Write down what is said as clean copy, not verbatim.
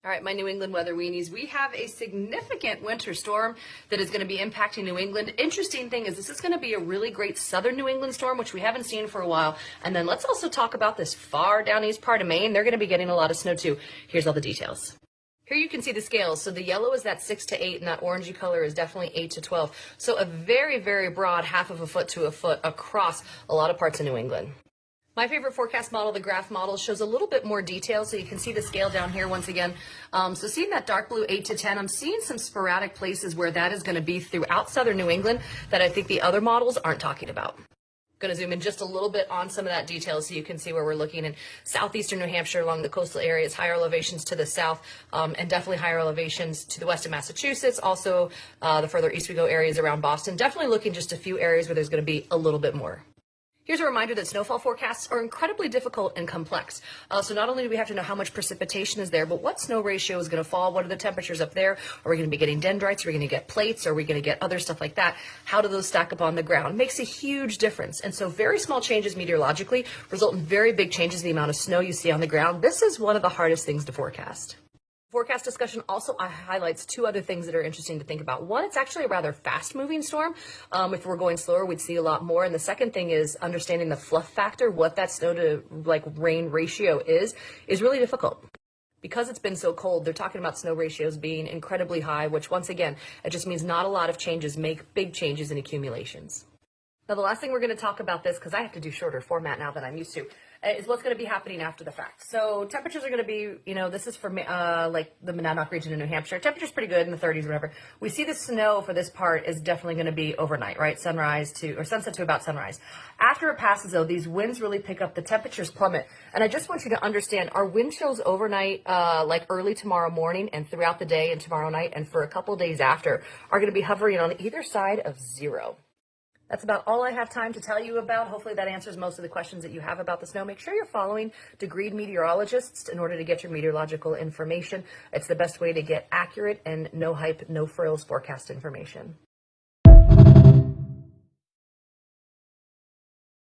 All right, my New England weather weenies, we have a significant winter storm that is going to be impacting New England. Interesting thing is this is going to be a really great southern New England storm, which we haven't seen for a while. And then let's also talk about this far down east part of Maine. They're going to be getting a lot of snow too. Here's all the details. Here you can see the scales. So the yellow is that 6 to 8, and that orangey color is definitely 8 to 12. So a very, very broad half of a foot to a foot across a lot of parts of New England. My favorite forecast model, the graph model, shows a little bit more detail, so you can see the scale down here once again. So seeing that dark blue 8 to 10, I'm seeing some sporadic places where that is going to be throughout southern New England that I think the other models aren't talking about. Going to zoom in just a little bit on some of that detail so you can see where we're looking in southeastern New Hampshire along the coastal areas, higher elevations to the south, and definitely higher elevations to the west of Massachusetts. Also, the further east we go, areas around Boston. Definitely looking just a few areas where there's going to be a little bit more. Here's a reminder that snowfall forecasts are incredibly difficult and complex. So not only do we have to know how much precipitation is there, but what snow ratio is going to fall, what are the temperatures up there, are we going to be getting dendrites, are we going to get plates, are we going to get other stuff like that, how do those stack up on the ground? Makes a huge difference. And so very small changes meteorologically result in very big changes in the amount of snow you see on the ground. This is one of the hardest things to forecast. Forecast discussion also highlights two other things that are interesting to think about. One, it's actually a rather fast-moving storm. If we're going slower, we'd see a lot more. And the second thing is understanding the fluff factor, what that snow to rain ratio is really difficult. Because it's been so cold, they're talking about snow ratios being incredibly high, which once again, it just means not a lot of changes make big changes in accumulations. Now, the last thing we're going to talk about this, because I have to do shorter format now than I'm used to, is what's going to be happening after the fact. So temperatures are going to be, this is for like the Monadnock region in New Hampshire. Temperature's pretty good in the 30s or whatever. We see the snow for this part is definitely going to be overnight, right? Sunset to about sunrise. After it passes, though, these winds really pick up. The temperatures plummet. And I just want you to understand, our wind chills overnight, like early tomorrow morning and throughout the day and tomorrow night and for a couple days after, are going to be hovering on either side of 0. That's about all I have time to tell you about. Hopefully that answers most of the questions that you have about the snow. Make sure you're following degreed meteorologists in order to get your meteorological information. It's the best way to get accurate and no hype, no frills forecast information.